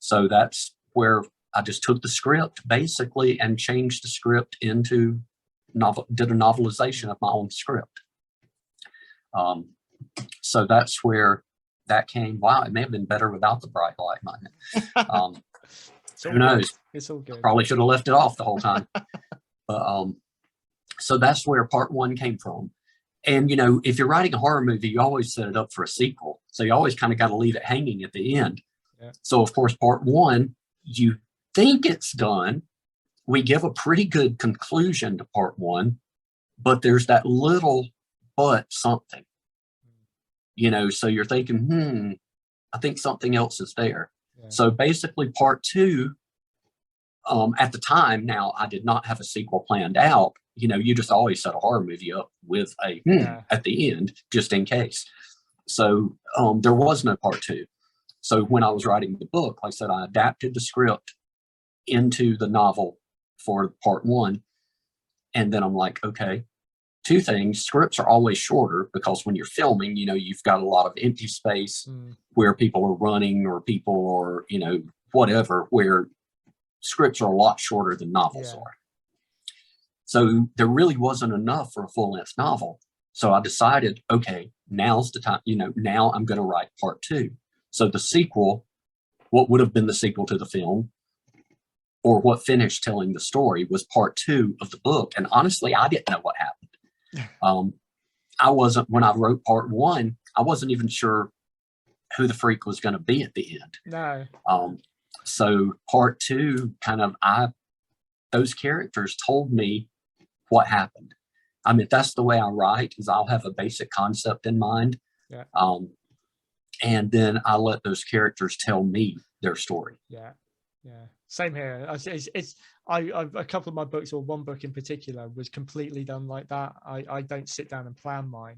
So that's where I just took the script basically and changed the script into did a novelization of my own script. So that's where that came. Wow, it may have been better without the bright light, mightn't it? Who knows? It's all good. Probably should have left it off the whole time. But so that's where part 1 came from. And, you know, if you're writing a horror movie, you always set it up for a sequel. So you always kind of got to leave it hanging at the end. Yeah. So, of course, part 1, you think it's done. We give a pretty good conclusion to part 1, but there's that little but something. You know, so you're thinking, I think something else is there. Yeah. So basically part 2, at the time, now I did not have a sequel planned out. You know, you just always set a horror movie up with a at the end, just in case. So there was no part 2. So when I was writing the book, like I said, I adapted the script into the novel for part 1. And then I'm like, okay, 2 things. Scripts are always shorter because when you're filming, you know, you've got a lot of empty space where people are running or people are, you know, whatever, where scripts are a lot shorter than novels are. So there really wasn't enough for a full-length novel. So I decided, okay, now's the time, you know, now I'm going to write part 2. So the sequel, what would have been the sequel to the film, or what finished telling the story, was part 2 of the book. And honestly, I didn't know what happened. When I wrote part 1, I wasn't even sure who the freak was going to be at the end. No. So part 2, kind of, those characters told me what happened. I mean, that's the way I write, is I'll have a basic concept in mind. Yeah. And then I let those characters tell me their story. Yeah. Yeah. Same here. A couple of my books, or one book in particular, was completely done like that. I don't sit down and plan mine,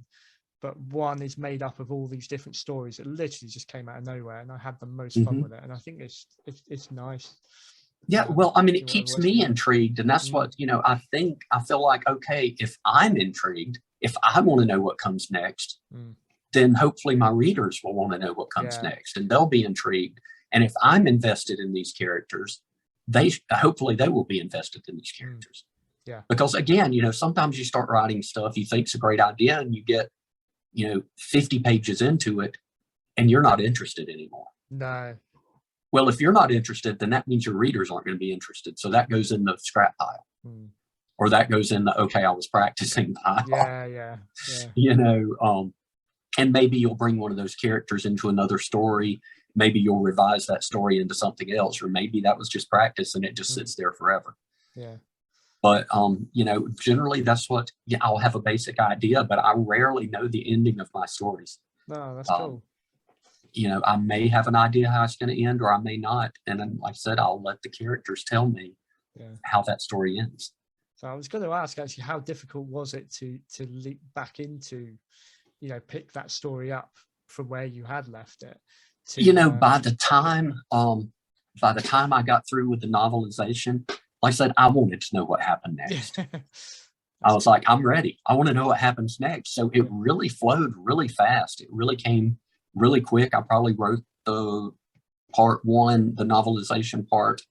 but one is made up of all these different stories that literally just came out of nowhere, and I had the most fun with it. And I think it's nice. Yeah, well, I mean, it keeps me intrigued, and that's what, you know, I feel like, okay, if I'm intrigued, if I want to know what comes next, then hopefully my readers will want to know what comes next, and they'll be intrigued. And if I'm invested in these characters, hopefully they will be invested in these characters. Yeah. Because again, sometimes you start writing stuff you think's a great idea, and you get, 50 pages into it, and you're not interested anymore. No. Well, if you're not interested, then that means your readers aren't going to be interested. So that goes in the scrap pile, or that goes in the okay, I was practicing pile. Yeah. And maybe you'll bring one of those characters into another story. Maybe you'll revise that story into something else, or maybe that was just practice and it just sits there forever. Yeah. But, generally that's what, I'll have a basic idea, but I rarely know the ending of my stories. No, that's cool. I may have an idea how it's going to end, or I may not. And then, like I said, I'll let the characters tell me how that story ends. So I was going to ask, actually, how difficult was it to leap back into, pick that story up from where you had left it? By the time I got through with the novelization, like I said, I wanted to know what happened next. I was like, I'm ready. I want to know what happens next. So it really flowed really fast. It really came really quick. I probably wrote the part one, the novelization part,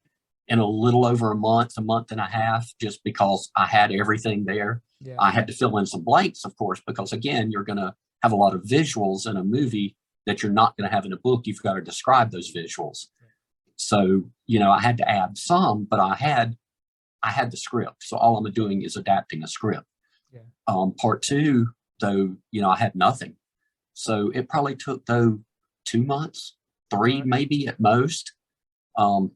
in a little over a month and a half, just because I had everything there. Yeah. I had to fill in some blanks, of course, because again, you're going to have a lot of visuals in a movie that you're not going to have in a book. You've got to describe those visuals. So, I had to add some, but I had the script. So all I'm doing is adapting a script. Yeah. Part two, though, I had nothing. So it probably took, 2 months, 3 maybe at most. And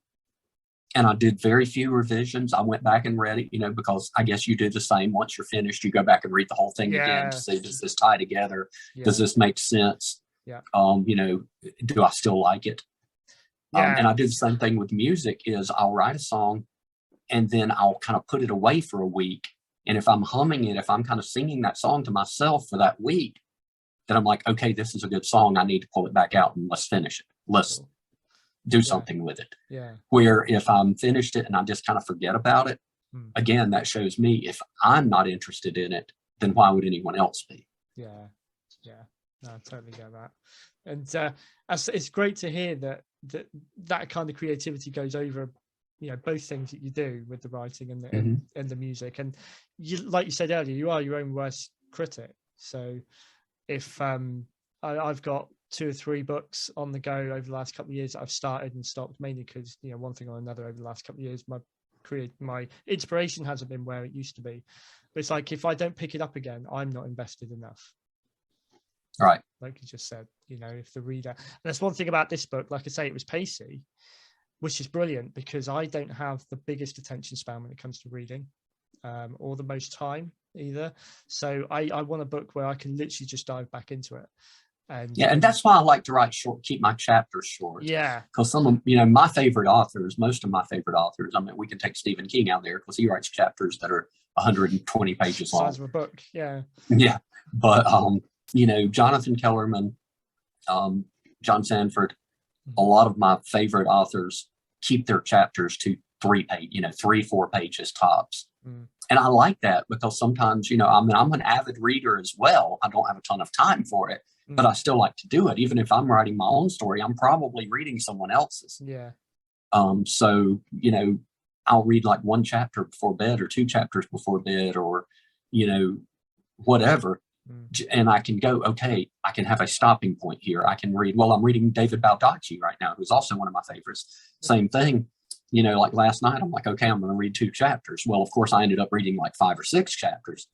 I did very few revisions. I went back and read it, because I guess you do the same. Once you're finished, you go back and read the whole thing again to see, does this tie together? Yeah. Does this make sense? Yeah. Do I still like it? Yeah. And I do the same thing with music. Is I'll write a song, and then I'll kind of put it away for a week. And if I'm humming it, if I'm kind of singing that song to myself for that week, then I'm like, okay, this is a good song. I need to pull it back out and let's finish it. Let's do something with it. Yeah. Where if I'm finished it and I just kind of forget about it, again, that shows me if I'm not interested in it, then why would anyone else be? Yeah. Yeah. No, I totally get that. And it's great to hear that kind of creativity goes over, both things that you do with the writing and the and the music. And you, like you said earlier, you are your own worst critic. So if I've got 2 or 3 books on the go over the last couple of years that I've started and stopped, mainly because one thing or another over the last couple of years, my inspiration hasn't been where it used to be. But it's like, if I don't pick it up again, I'm not invested enough. Right. Like you just said, if the reader, and that's one thing about this book, like I say, it was pacey, which is brilliant, because I don't have the biggest attention span when it comes to reading, or the most time either. So I want a book where I can literally just dive back into it. And that's why I like to write short, keep my chapters short. Yeah. Because some of, my favorite authors, most of my favorite authors, we can take Stephen King out there because he writes chapters that are 120 pages long. Size of a book. Yeah. Yeah. But, Jonathan Kellerman, John Sanford, a lot of my favorite authors keep their chapters to 3 4 pages tops. And I like that because sometimes, I'm an avid reader as well. I don't have a ton of time for it, but I still like to do it. Even if I'm writing my own story, I'm probably reading someone else's. Yeah. So, I'll read like 1 chapter before bed or 2 chapters before bed, or, whatever. And I can go, okay, I can have a stopping point here. I can read, I'm reading David Baldacci right now, who's also one of my favorites. Same thing. Like last night, I'm like, okay, I'm going to read 2 chapters. Well, of course, I ended up reading like 5 or 6 chapters,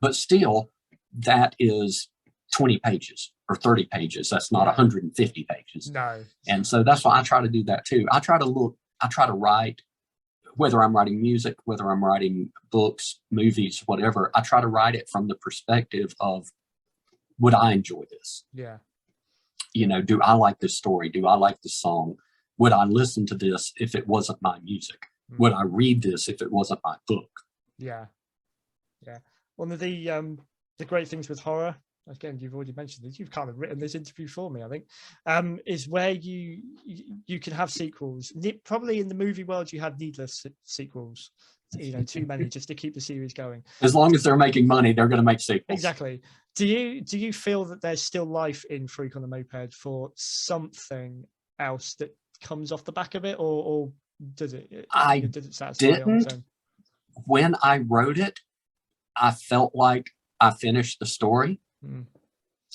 but still, that is 20 pages or 30 pages. That's not 150 pages. No. And so that's why I try to do that too. I try to write, whether I'm writing music, whether I'm writing books, movies, whatever, I try to write it from the perspective of, would I enjoy this? Yeah. Do I like this story? Do I like this song? Would I listen to this if it wasn't my music? Would I read this if it wasn't my book? Yeah. Yeah. One of the great things with horror, again, you've already mentioned this, you've kind of written this interview for me, I think, is where you can have sequels. Probably in the movie world, you have needless sequels too many just to keep the series going. As long as they're making money, they're going to make sequels. Exactly. Do you feel that there's still life in Freak on a Moped for something else that comes off the back of it, or does it? Did it satisfy on its own? When I wrote it, I felt like I finished the story.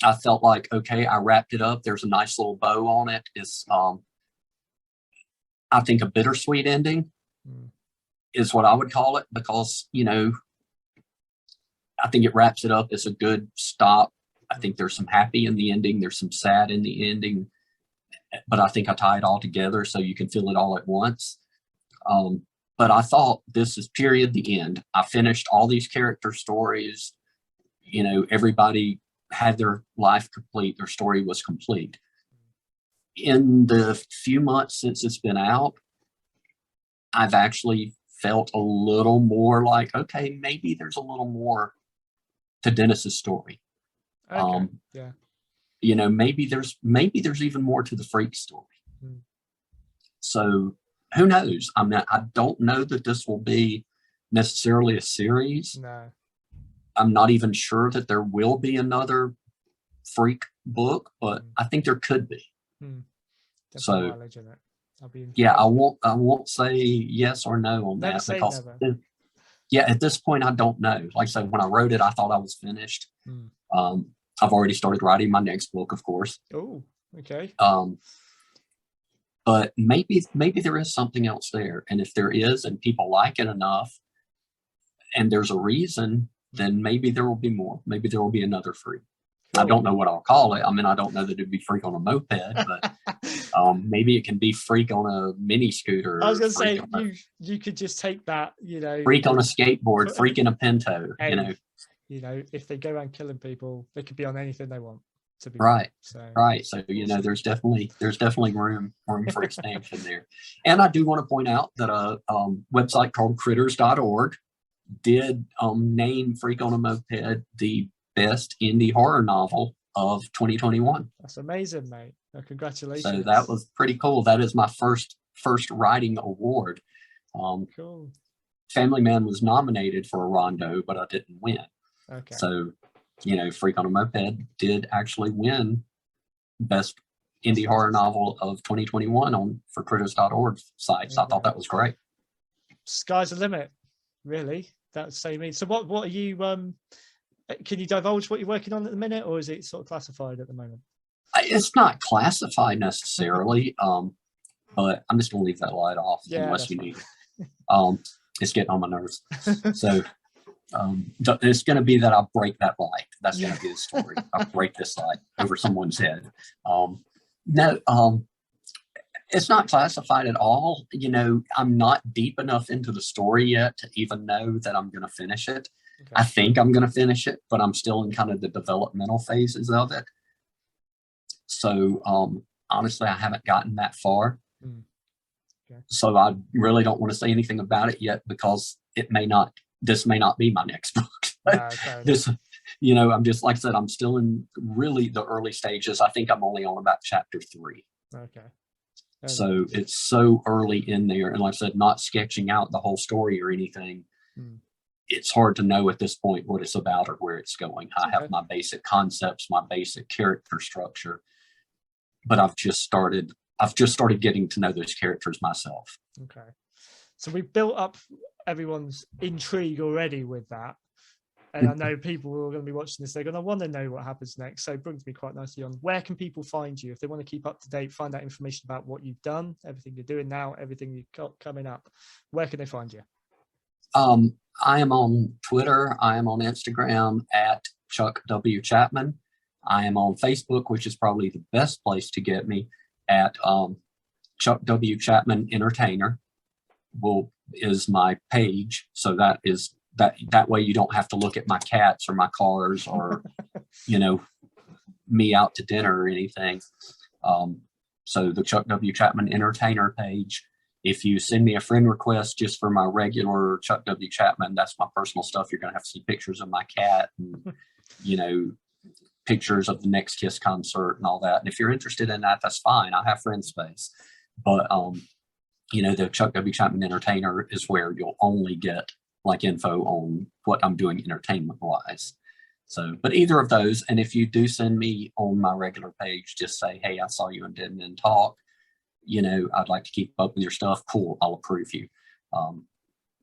I felt like, okay, I wrapped it up. There's a nice little bow on it. It's I think a bittersweet ending is what I would call it, because I think it wraps it up. It's a good stop. I think there's some happy in the ending. There's some sad in the ending, but I think I tie it all together so you can feel it all at once. But I thought, this is period, the end. I finished all these character stories. Everybody had their life complete. Their story was complete. In the few months since it's been out, I've actually felt a little more like, okay, maybe there's a little more to Dennis's story. Okay. Yeah. Maybe there's even more to the Freak story. So who knows? I mean, I don't know that this will be necessarily a series. No. I'm not even sure that there will be another Freak book, but I think there could be. So yeah, I won't say yes or no on that, because at this point I don't know. Like I said, when I wrote it, I thought I was finished. I've already started writing my next book, of course. Oh, okay. But maybe there is something else there, and if there is, and people like it enough, and there's a reason, then maybe there will be more. Maybe there will be another Freak. Cool. I don't know what I'll call it. I mean, I don't know that it'd be Freak on a Moped, but maybe it can be Freak on a mini scooter. I was going to say, you could just take that, Freak on a skateboard, Freak in a Pinto, if they go around killing people, they could be on anything they want to be. Right. So there's definitely room for expansion there. And I do want to point out that a website called critters.org did name Freak on a Moped the best indie horror novel of 2021. That's amazing, mate. Congratulations. So that was pretty cool. That is my first writing award. Cool. Family Man was nominated for a Rondo, but I didn't win. Okay. So, Freak on a Moped did actually win best indie horror novel of 2021 for critters.org site. So I thought that was great. Sky's the limit, really. That's so mean. So what are you can you divulge what you're working on at the minute, or is it sort of classified at the moment? It's not classified necessarily, but I'm just going to leave that light off unless you need it. It's getting on my nerves. So it's going to be that I'll break that light. That's going to be the story. I'll break this light over someone's head. It's not classified at all. I'm not deep enough into the story yet to even know that I'm going to finish it. Okay. I think I'm going to finish it, but I'm still in kind of the developmental phases of it. So honestly, I haven't gotten that far. Okay. So I really don't want to say anything about it yet, because this may not be my next book. I'm just, like I said, I'm still in really the early stages. I think I'm only on about chapter 3. Okay. So it's so early in there. And like I said, not sketching out the whole story or anything. It's hard to know at this point what it's about or where it's going. I have my basic concepts, my basic character structure, but I've just started getting to know those characters myself. Okay. So we've built up everyone's intrigue already with that. And I know people who are going to be watching this, they're going to want to know what happens next. So it brings me quite nicely on. Where can people find you if they want to keep up to date, find out information about what you've done, everything you're doing now, everything you've got coming up? Where can they find you? I am on Twitter. I am on Instagram at Chuck W Chapman. I am on Facebook, which is probably the best place to get me, at Chuck W Chapman Entertainer is my page. So that way you don't have to look at my cats or my cars or me out to dinner or anything. So the Chuck W Chapman Entertainer page. If you send me a friend request just for my regular Chuck W Chapman, that's my personal stuff. You're going to have to see pictures of my cat and, pictures of the Next Kiss concert and all that. And if you're interested in that, that's fine. I have friend space. But you know, the Chuck W Chapman Entertainer is where you'll only get like info on what I'm doing entertainment wise. So, but either of those, and if you do send me on my regular page, just say, hey, I saw you on Dead Men Talk, you know, I'd like to keep up with your stuff. Cool, I'll approve you.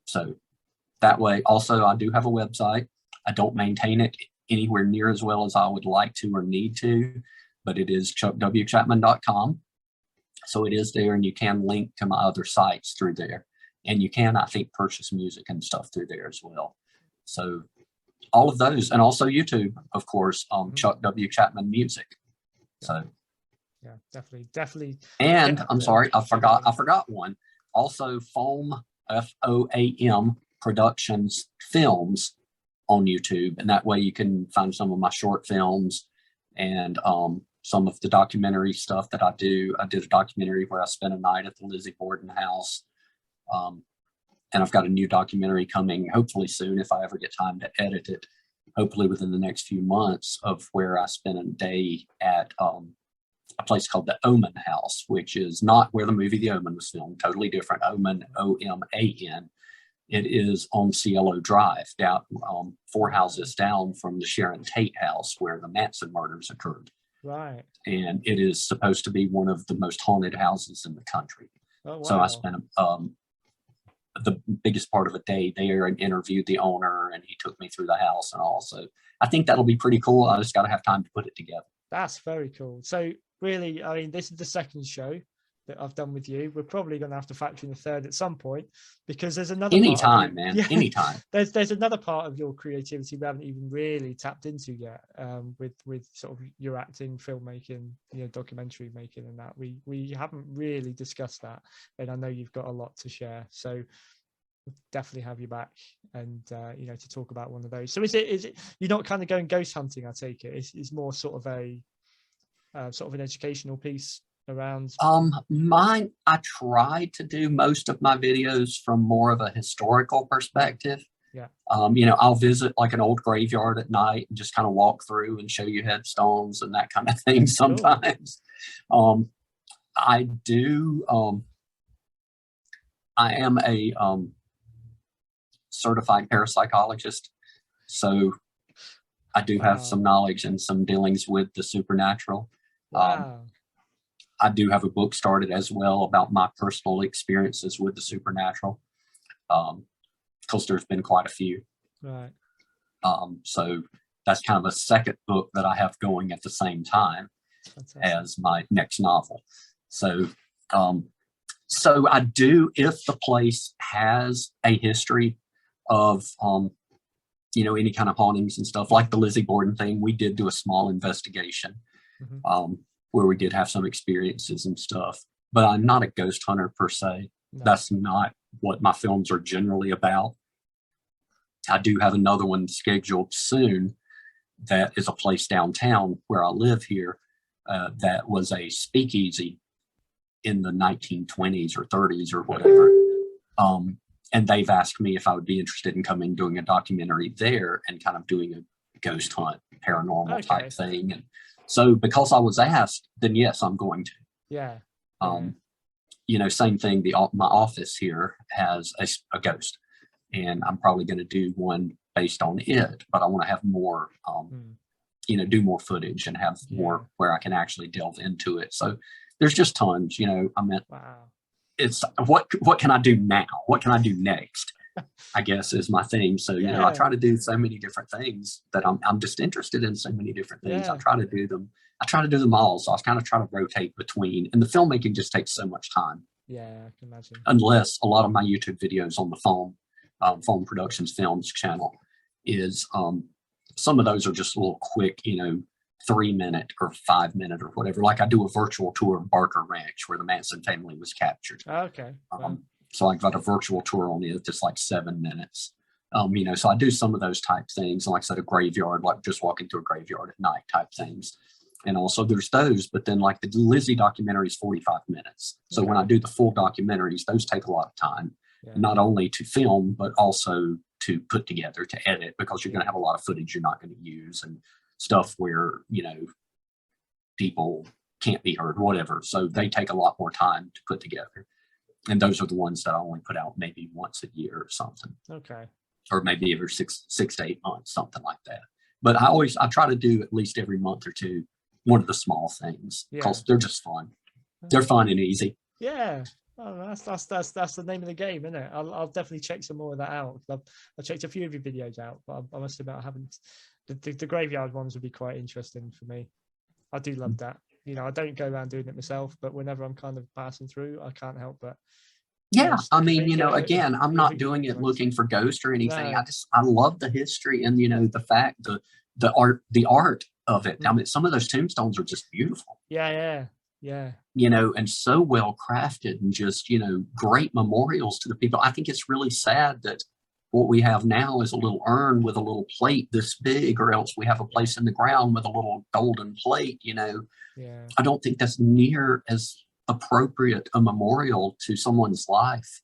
So that way. Also, I do have a website. I don't maintain it anywhere near as well as I would like to or need to, but it is chuckwchapman.com. So it is there, and you can link to my other sites through there. And you can, I think, purchase music and stuff through there as well. So all of those, and also YouTube, of course, Chuck W Chapman Music. So yeah, definitely. And I'm sorry, I forgot one. Also, Foam, FOAM Productions Films on YouTube, and that way you can find some of my short films and some of the documentary stuff that I do. I did a documentary where I spent a night at the Lizzie Borden house. And I've got a new documentary coming hopefully soon, if I ever get time to edit it, hopefully within the next few months, of where I spent a day at a place called the Omen House, which is not where the movie The Omen was filmed, totally different. Omen, O-M-A-N. It is on Cielo Drive, down 4 houses down from the Sharon Tate house where the Manson murders occurred. Right. And it is supposed to be one of the most haunted houses in the country. Oh, wow. So I spent the biggest part of a day there and interviewed the owner, and he took me through the house and all. So I think that'll be pretty cool. I just got to have time to put it together. That's very cool. So really, I mean, this is the second show that I've done with you. We're probably going to have to factor in the third at some point, because there's another anytime, man. Yeah, anytime. There's another part of your creativity we haven't even really tapped into yet, with sort of your acting, filmmaking, you know, documentary making, and that we haven't really discussed that. And I know you've got a lot to share, so we'll definitely have you back, and you know, to talk about one of those. So is it you're not kind of going ghost hunting? I take it it's more sort of a sort of an educational piece around. Mine, I try to do most of my videos from more of a historical perspective. Yeah. You know, I'll visit like an old graveyard at night and just kind of walk through and show you headstones and that kind of thing sometimes. Cool. I do, I am a certified parapsychologist, so I do have some knowledge and some dealings with the supernatural. Wow. I do have a book started as well about my personal experiences with the supernatural, because there's been quite a few. Right. So that's kind of a second book that I have going at the same time as my next novel. So, so I do, if the place has a history of, you know, any kind of hauntings and stuff, like the Lizzie Borden thing, we did do a small investigation. Mm-hmm. Where we did have some experiences and stuff, but I'm not a ghost hunter per se. No. That's not what my films are generally about. I do have another one scheduled soon that is a place downtown where I live here, that was a speakeasy in the 1920s or 30s or whatever. And they've asked me if I would be interested in coming doing a documentary there and kind of doing a ghost hunt, paranormal type thing. And so because I was asked, then yes, I'm going to. Yeah. You know, same thing. My office here has a ghost, and I'm probably going to do one based on it, but I want to have more, you know, do more footage and have more where I can actually delve into it. So there's just tons, you know, I mean, it's what can I do now? What can I do next? I guess is my theme. So, you know, I try to do so many different things that I'm just interested in so many different things. I try to do them. I try to do them all. So I kind of try to rotate between, and the filmmaking just takes so much time. Yeah, I can imagine. Unless a lot of my YouTube videos on the Foam Productions Films channel is, some of those are just a little quick, you know, 3-minute or 5-minute or whatever. Like I do a virtual tour of Barker Ranch where the Manson family was captured. Okay. So I got a virtual tour on it, just like 7 minutes. You know, so I do some of those type things. And like I said, a graveyard, like just walking through a graveyard at night type things. And also there's those, but then like the Lizzie documentary is 45 minutes. So when I do the full documentaries, those take a lot of time, not only to film, but also to put together, to edit, because you're going to have a lot of footage you're not going to use and stuff where, you know, people can't be heard, whatever. So they take a lot more time to put together. And those are the ones that I only put out maybe once a year or something. Okay. Or maybe every six to 8 months, something like that. But I try to do at least every month or two, one of the small things, because they're just fun. They're fun and easy. Yeah. Oh, that's the name of the game, isn't it? I'll definitely check some more of that out. I've checked a few of your videos out, but I must admit I haven't. The graveyard ones would be quite interesting for me. I do love that. I don't go around doing it myself, but whenever I'm kind of passing through, I can't help but. Yeah, I mean, again, I'm not doing it looking for ghosts or anything. No. I love the history and the fact, the art of it. I mean, some of those tombstones are just beautiful. Yeah. And so well crafted and just, great memorials to the people. I think it's really sad that what we have now is a little urn with a little plate this big, or else we have a place in the ground with a little golden plate, Yeah. I don't think that's near as appropriate a memorial to someone's life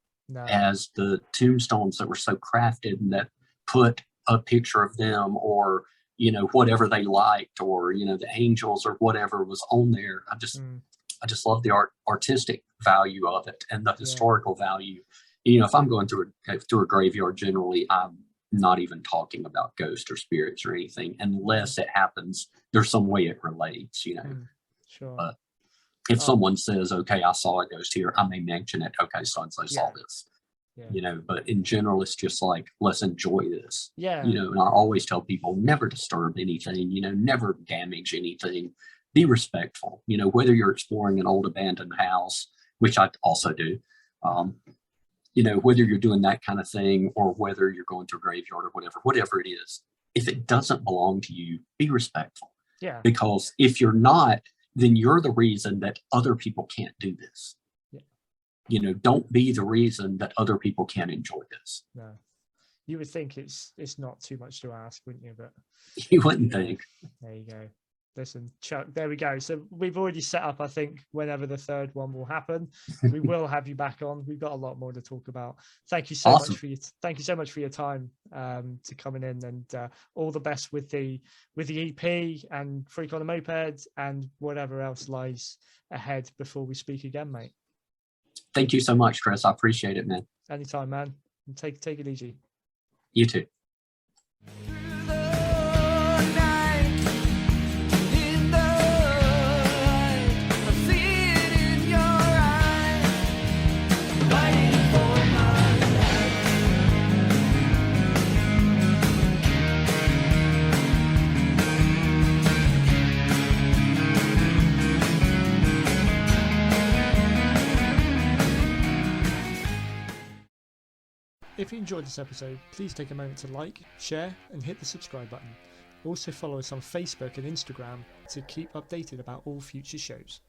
as the tombstones that were so crafted and that put a picture of them or whatever they liked, or the angels or whatever was on there. I just love the artistic value of it and the historical value. If I'm going through a graveyard, generally I'm not even talking about ghosts or spirits or anything unless it happens there's some way it relates. Sure. But if someone says, okay, I saw a ghost here, I may mention it. Okay, so and so saw this. Yeah. But in general, it's just like, let's enjoy this. Yeah. And I always tell people, never disturb anything, never damage anything. Be respectful, whether you're exploring an old abandoned house, which I also do, whether you're doing that kind of thing or whether you're going to a graveyard or whatever it is, if it doesn't belong to you, be respectful. Yeah. Because if you're not, then you're the reason that other people can't do this. Yeah. Don't be the reason that other people can't enjoy this. No. You would think it's not too much to ask, wouldn't you? But you wouldn't think. There you go. Listen, Chuck, there we go. So we've already set up, I think, whenever the third one will happen, we will have you back on. We've got a lot more to talk about. Thank you so much for your time to coming in, and all the best with the EP and Freak on a Moped and whatever else lies ahead before we speak again, mate. Thank you so much, Chris. I appreciate it, man. Anytime, man. And take it easy. You too. If you enjoyed this episode, please take a moment to like, share, and hit the subscribe button. Also follow us on Facebook and Instagram to keep updated about all future shows.